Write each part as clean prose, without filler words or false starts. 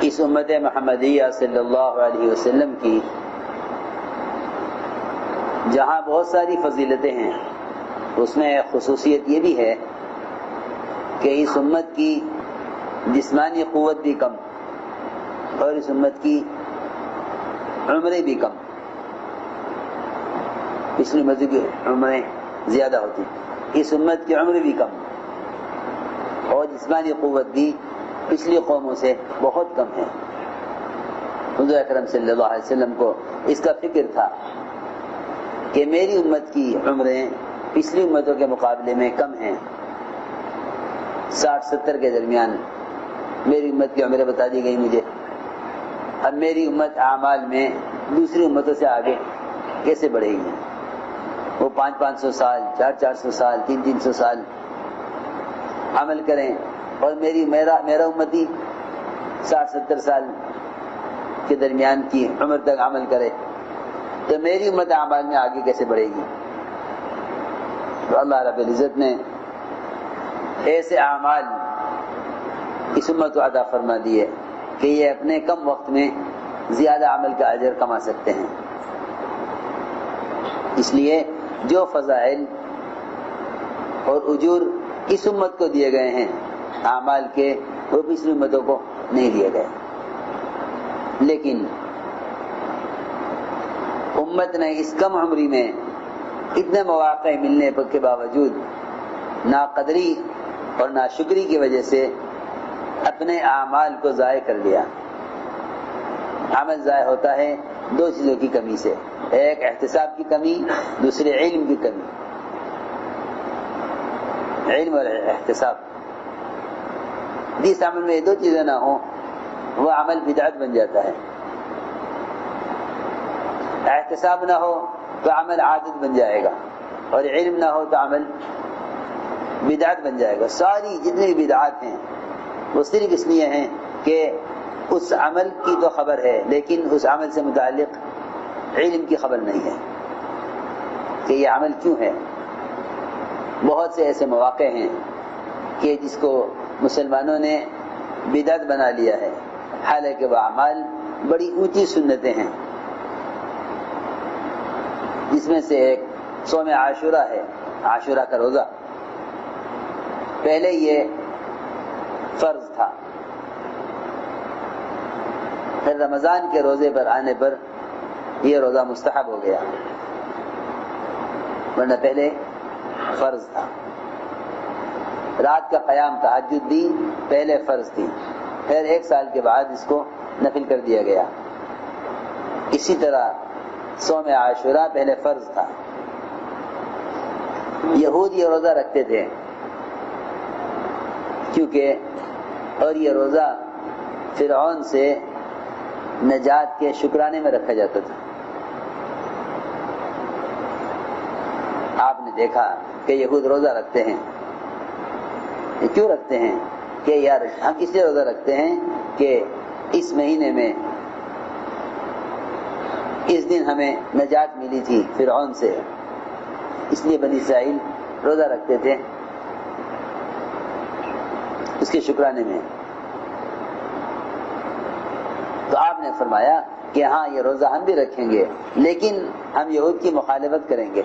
اس امت محمدیہ صلی اللہ علیہ وسلم کی جہاں بہت ساری فضیلتیں ہیں، اس میں خصوصیت یہ بھی ہے کہ اس امت کی جسمانی قوت بھی کم اور اس امت کی عمریں بھی کم. پچھلی امت کی عمریں زیادہ ہوتی، اس امت کی عمر بھی کم اور جسمانی قوت بھی پچھلی قوموں سے بہت کم ہے. حضور اکرم صلی اللہ علیہ وسلم کو اس کا فکر تھا کہ میری امت کی عمریں پچھلی امتوں کے مقابلے میں کم ہیں. 60-70 کے درمیان میری امت کی عمریں بتا دی گئی مجھے. اب میری امت اعمال میں دوسری امتوں سے آگے کیسے بڑھے گی؟ وہ 500 سال، 400 سال، 300 سال عمل کریں اور میرا امتی 60-70 سال کے درمیان کی عمر تک عمل کرے، تو میری امت اعمال میں آگے کیسے بڑھے گی؟ تو اللہ رب العزت نے ایسے اعمال اس امت کو عطا فرما دیے کہ یہ اپنے کم وقت میں زیادہ عمل کا اجر کما سکتے ہیں. اس لیے جو فضائل اور اجور اس امت کو دیے گئے ہیں اعمال کے، وہ پچھلی امتوں کو نہیں دیے گئے. لیکن امت نے اس کم عمری میں اتنے مواقع ملنے کے باوجود ناقدری اور ناشکری کی وجہ سے اپنے اعمال کو ضائع کر لیا. عمل ضائع ہوتا ہے دو چیزوں کی کمی سے، ایک احتساب کی کمی، دوسرے علم کی کمی. علم اور احتساب، جس عمل میں یہ دو چیزیں نہ ہوں وہ عمل بدعت بن جاتا ہے. احتساب نہ ہو تو عمل عادت بن جائے گا، اور علم نہ ہو تو عمل بدعت بن جائے گا. ساری جتنی بھی بدعات ہیں وہ صرف اس لیے ہیں کہ اس عمل کی تو خبر ہے لیکن اس عمل سے متعلق علم کی خبر نہیں ہے کہ یہ عمل کیوں ہے. بہت سے ایسے مواقع ہیں کہ جس کو مسلمانوں نے بدعت بنا لیا ہے، حالانکہ وہ اعمال بڑی اونچی سنتیں ہیں. جس میں سے ایک صوم عاشورہ ہے، عاشورہ کا روزہ. پہلے یہ فرض تھا، پھر رمضان کے روزے پر آنے پر یہ روزہ مستحب ہو گیا، ورنہ پہلے فرض تھا. رات کا قیام تہجد بھی پہلے فرض تھی، پھر 1 سال کے بعد اس کو نفل کر دیا گیا. اسی طرح صوم عاشورہ پہلے فرض تھا. یہود یہ روزہ رکھتے تھے کیونکہ، اور یہ روزہ فرعون سے نجات کے شکرانے میں رکھا جاتا تھا. آپ نے دیکھا کہ یہود روزہ رکھتے ہیں. یہ کیوں رکھتے ہیں؟ کہ یار ہم اس لیے روزہ رکھتے ہیں کہ اس مہینے میں اس دن ہمیں نجات ملی تھی فرعون سے، اس لیے بنی اسرائیل روزہ رکھتے تھے اس کے شکرانے میں. تو آپ نے فرمایا کہ ہاں یہ روزہ ہم بھی رکھیں گے لیکن ہم یہود کی مخالفت کریں گے.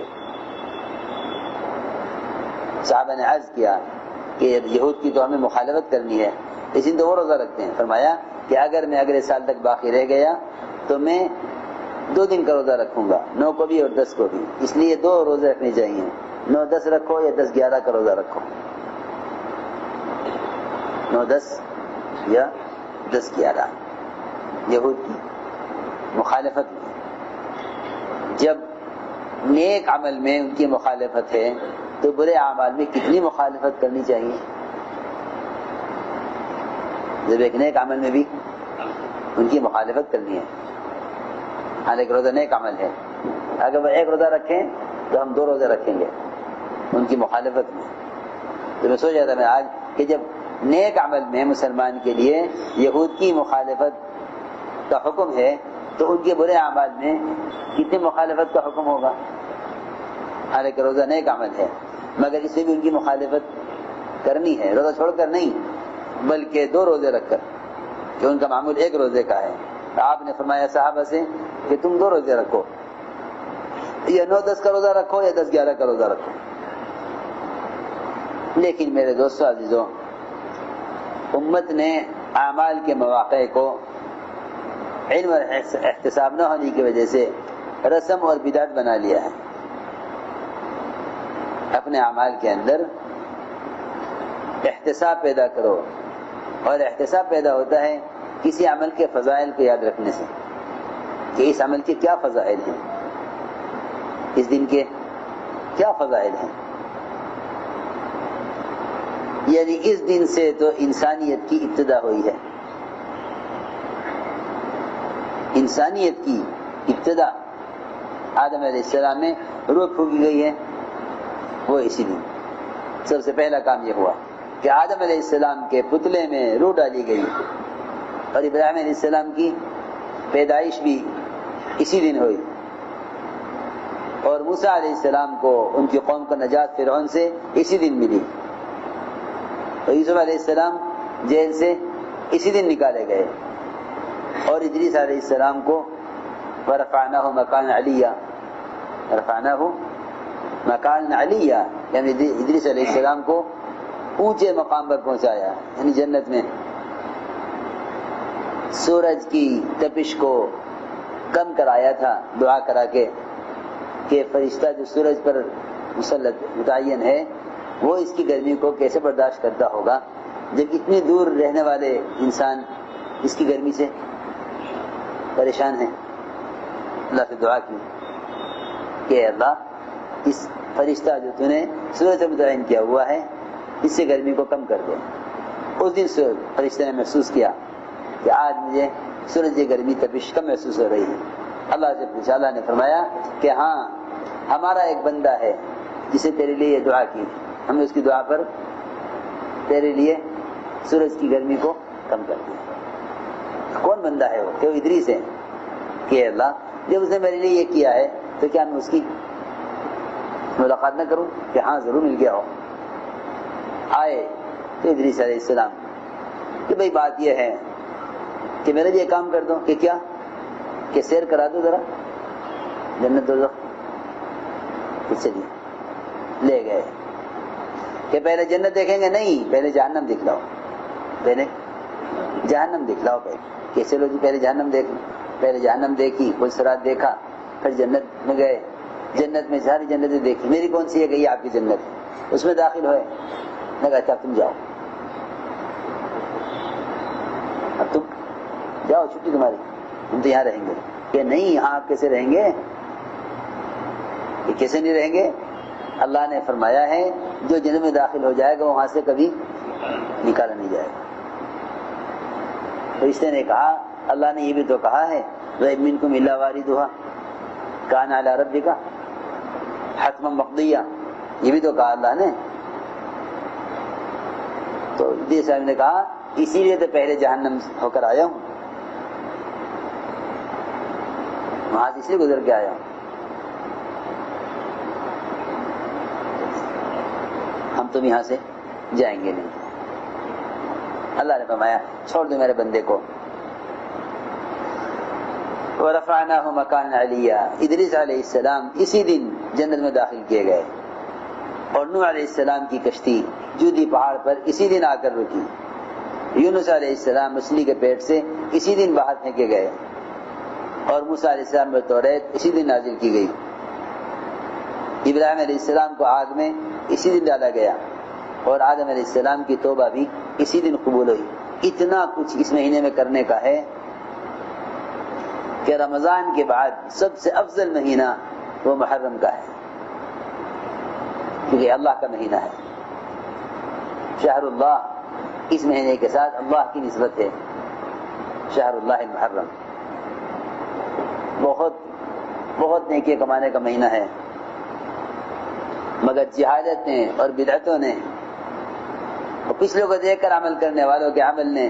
صحابہ نے عرض کیا کہ یہود کی تو ہمیں مخالفت کرنی ہے، اس لیے تو وہ روزہ رکھتے ہیں. فرمایا کہ اگر میں اگلے سال تک باقی رہ گیا تو میں 2 دن کا روزہ رکھوں گا، 9 کو بھی اور 10 کو بھی. اس لیے 2 روزے رکھنے چاہیے، 9-10 رکھو یا 10-11 کا روزہ رکھو، 9-10 یا 10-11. یہود کی مخالفت. جب نیک عمل میں ان کی مخالفت ہے تو برے اعمال میں کتنی مخالفت کرنی چاہیے. جب ایک نیک عمل میں بھی ان کی مخالفت کرنی ہے، حالانکہ روزہ نیک عمل ہے. اگر وہ 1 روزہ رکھیں تو ہم 2 روزے رکھیں گے ان کی مخالفت میں. تو میں سوچ رہا تھا میں آج کہ جب نیک عمل میں مسلمان کے لیے یہود کی مخالفت کا حکم ہے تو ان کے برے اعمال میں کتنی مخالفت کا حکم ہوگا. حالانکہ روزہ نیک عمل ہے مگر اس میں بھی ان کی مخالفت کرنی ہے، روزہ چھوڑ کر نہیں بلکہ 2 روزے رکھ کر. کہ ان کا معمول ایک روزے کا ہے. آپ نے فرمایا صحابہ سے کہ تم 2 روزے رکھو، یا 9-10 کا روزہ رکھو یا 10-11 کا روزہ رکھو. لیکن میرے دوستو عزیزوں، امت نے اعمال کے مواقع کو علم اور احتساب نہ ہونے کی وجہ سے رسم اور بدعت بنا لیا ہے. اپنے اعمال کے اندر احتساب پیدا کرو، اور احتساب پیدا ہوتا ہے کسی عمل کے فضائل کو یاد رکھنے سے کہ اس عمل کے کیا فضائل ہیں، اس دن کے کیا فضائل ہیں. یعنی اس دن سے تو انسانیت کی ابتدا ہوئی ہے. انسانیت کی ابتدا آدم علیہ السلام میں روح پھونکی گئی ہے، وہ اسی دن. سب سے پہلا کام یہ ہوا کہ آدم علیہ السلام کے پتلے میں روح ڈالی گئی، اور ابراہیم علیہ السلام کی پیدائش بھی اسی دن ہوئی، اور موسیٰ علیہ السلام کو ان کی قوم کو نجات فرعون سے اسی دن ملی، اور یوسف علیہ السلام جیل سے اسی دن نکالے گئے، اور ادریس علیہ السلام کو ورفعناہ مکان علیہ، رفعناہ مکان علیہ یعنی ادریس علیہ السلام کو اونچے مقام پر پہنچایا، یعنی جنت میں. سورج کی تپش کو کم کرایا تھا دعا کرا کے کہ فرشتہ جو سورج پر مسلط متعین ہے وہ اس کی گرمی کو کیسے برداشت کرتا ہوگا جب اتنی دور رہنے والے انسان اس کی گرمی سے پریشان ہیں. اللہ سے دعا کی کہ اللہ اس فرشتہ جو تو نے سورج پر متعین کیا ہوا ہے اس سے گرمی کو کم کر دے. اس دن فرشتے نے محسوس کیا کہ آج مجھے سورج کی گرمی تپش کم محسوس ہو رہی ہے. اللہ سے پوچھا، اللہ نے فرمایا کہ ہاں ہمارا ایک بندہ ہے جسے تیرے لیے یہ دعا کی، ہم نے اس کی دعا پر تیرے لیے سورج کی گرمی کو کم کر دیا. کون بندہ ہے وہ؟ کہ وہ ادریس ہے. کہ اللہ جب اس نے میرے لیے یہ کیا ہے تو کیا میں اس کی ملاقات نہ کروں؟ کہ ہاں ضرور مل گیا ہو. آئے تو ادریس علیہ السلام کہ بھئی بات یہ ہے کہ میرے لیے کام کر دو. کہ کیا؟ کہ سیر کرا دو ذرا جنت دوزخ. چلیے لے گئے کہ پہلے جنت دیکھیں گے؟ نہیں، پہلے جہنم دکھلاؤ، پہلے جہنم دکھلاؤ. کہ چلو جی پہلے جہنم دیکھ. پہلے جہنم دیکھی، پل صراط دیکھا، پھر جنت میں گئے. جنت میں ساری جنتیں دیکھی. میری کون سی ہے؟ کہ یہ آپ کی جنت ہے. اس میں داخل ہوئے. میں کہا اچھا تم جاؤ، اب تم جاؤ، چھٹی تمہاری، ہم تو یہاں رہیں گے. کہ نہیں، یہاں آپ کیسے رہیں گے؟ کہ کیسے نہیں رہیں گے؟ اللہ نے فرمایا ہے جو جنت میں داخل ہو جائے گا وہاں سے کبھی نکالا نہیں جائے گا. فرشتے نے کہا اللہ نے یہ بھی تو کہا ہے وَإِن مِّنكُمْ إِلَّا وَارِدُهَا كَانَ عَلَىٰ رَبِّكَ حَتْمًا مَقْضِيًّا. یہ بھی تو کہا اللہ نے. تو ادریس صاحب نے کہا اسی لیے تو پہلے جہنم ہو کر آیا ہوں، وہاں سے اس لیے گزر کے آیا ہوں. ہم تم یہاں سے جائیں گے نہیں. اللہ نے فرمایا چھوڑ دو میرے بندے کو. وَرَفَعْنَاهُ مَكَانًا عَلِيًّا. ادریس علیہ السلام اسی دن جنت میں داخل کیے گئے، اور نوح علیہ السلام کی کشتی جودی پہاڑ پر اسی دن آ کر رکی. یونس علیہ السلام مچھلی کے پیٹ سے اسی دن باہر پھینکے گئے، اور موسیٰ علیہ السلام پر توریت اسی دن نازل کی گئی. ابراہیم علیہ السلام کو آگ میں اسی دن ڈالا گیا، اور آدم علیہ السلام کی توبہ بھی اسی دن قبول ہوئی. اتنا کچھ اس مہینے میں کرنے کا ہے کہ رمضان کے بعد سب سے افضل مہینہ وہ محرم کا ہے، کیونکہ اللہ کا مہینہ ہے. شہر اللہ، اس مہینے کے ساتھ اللہ کی نسبت ہے. شہر اللہ المحرم بہت نیکی کمانے کا مہینہ ہے، مگر جہالت نے اور بدعتوں نے اور پچھلوں کو دیکھ کر عمل کرنے والوں کے عمل نے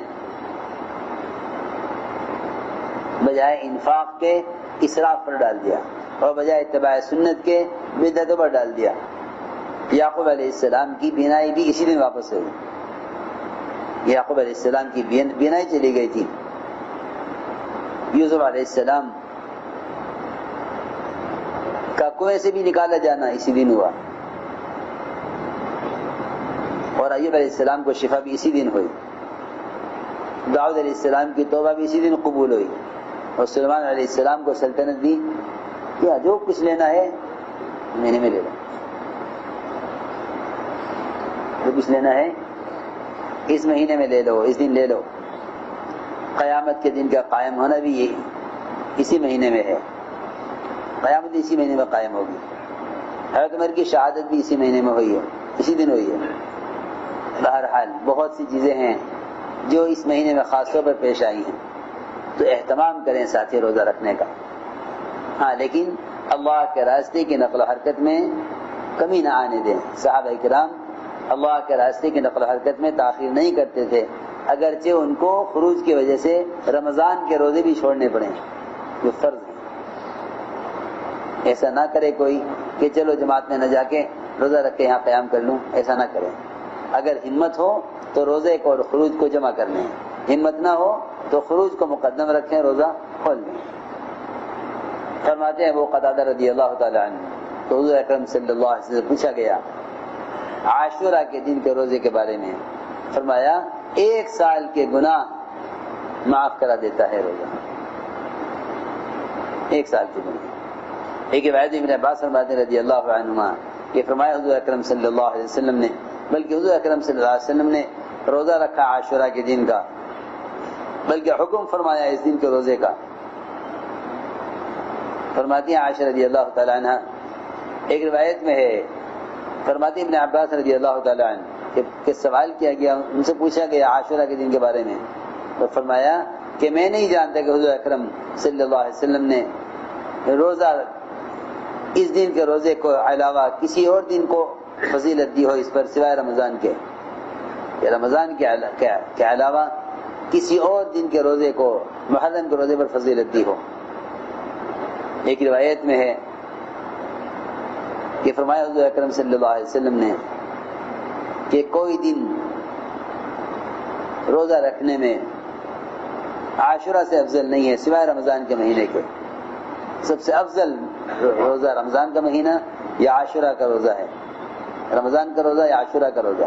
بجائے انفاق کے اسراف پر ڈال دیا، اور بجائے اتباع سنت کے بدعتوں پر ڈال دیا. یعقوب علیہ السلام کی بینائی بھی اسی دن واپس ہوئی. یعقوب علیہ السلام کی بینائی چلی گئی تھی، یوسف علیہ السلام کا کنویں سے بھی نکالا جانا اسی دن ہوا، اور ایوب علیہ السلام کو شفا بھی اسی دن ہوئی، داؤد علیہ السلام کی توبہ بھی اسی دن قبول ہوئی، اور سلیمان علیہ السلام کو سلطنت دی کیا جو کچھ لینا ہے مہینے میں لے لو، جو کچھ لینا ہے اس مہینے میں لے لو، اس دن لے لو۔ قیامت کے دن کا قائم ہونا بھی یہ اسی مہینے میں ہے، قیامت اسی مہینے میں قائم ہوگی۔ حضرت عمر کی شہادت بھی اسی مہینے میں ہوئی ہے، اسی دن ہوئی ہے۔ بہرحال بہت سی چیزیں ہیں جو اس مہینے میں خاص طور پر پیش آئی ہیں، تو اہتمام کریں ساتھی روزہ رکھنے کا۔ ہاں لیکن اللہ کے راستے کی نقل و حرکت میں کمی نہ آنے دیں۔ صحابہ کرام اللہ کے راستے کی نقل و حرکت میں تاخیر نہیں کرتے تھے، اگرچہ ان کو خروج کی وجہ سے رمضان کے روزے بھی چھوڑنے پڑے جو فرض ہیں۔ ایسا نہ کرے کوئی کہ چلو جماعت میں نہ جا کے روزہ رکھ کے یہاں قیام کر لوں، ایسا نہ کریں۔ اگر ہمت ہو تو روزے کو اور خروج کو جمع کر لیں، ہمت نہ ہو تو خروج کو مقدم رکھیں، روزہ کھول لیں۔ فرماتے ہیں وہ قتادہ رضی اللہ تعالی عنہ تو حضور اکرم صلی اللہ علیہ وسلم سے پوچھا گیا عاشورہ کے دن کے روزے کے بارے میں، فرمایا 1 سال کے گناہ معاف کرا دیتا ہے روزہ، 1 سال کے گناہ۔ ایک روایت ابن عباس فرماتے ہیں رضی اللہ عنہما کہ فرمایا حضور اکرم صلی اللہ علیہ وسلم نے، بلکہ حضور اکرم صلی اللہ علیہ وسلم نے روزہ رکھا عاشورہ کے دن کا، بلکہ حکم فرمایا اس دن کے روزے کا۔ فرماتی ہیں عائشہ رضی اللہ تعالی عنہ، ایک روایت میں ہے، فرماتی ابن عباس رضی اللہ تعالی عنہ کہ سوال کیا گیا، ان سے پوچھا گیا عاشورہ کے دن کے بارے میں، تو فرمایا کہ میں نہیں جانتا کہ حضور اکرم صلی اللہ علیہ وسلم نے روزہ اس دن کے روزے کو علاوہ کسی اور دن کو فضیلت دی ہو اس پر سوائے رمضان کے، یا رمضان کے علاوہ کسی اور دن کے روزے کو محرم کے روزے پر فضیلت دی ہو۔ ایک روایت میں ہے کہ فرمایا حضور اکرم صلی اللہ علیہ وسلم نے کہ کوئی دن روزہ رکھنے میں عاشورہ سے افضل نہیں ہے سوائے رمضان کے مہینے کے، سب سے افضل روزہ رمضان کا مہینہ یا عاشورہ کا روزہ ہے، رمضان کا روزہ یا عاشورہ کا روزہ۔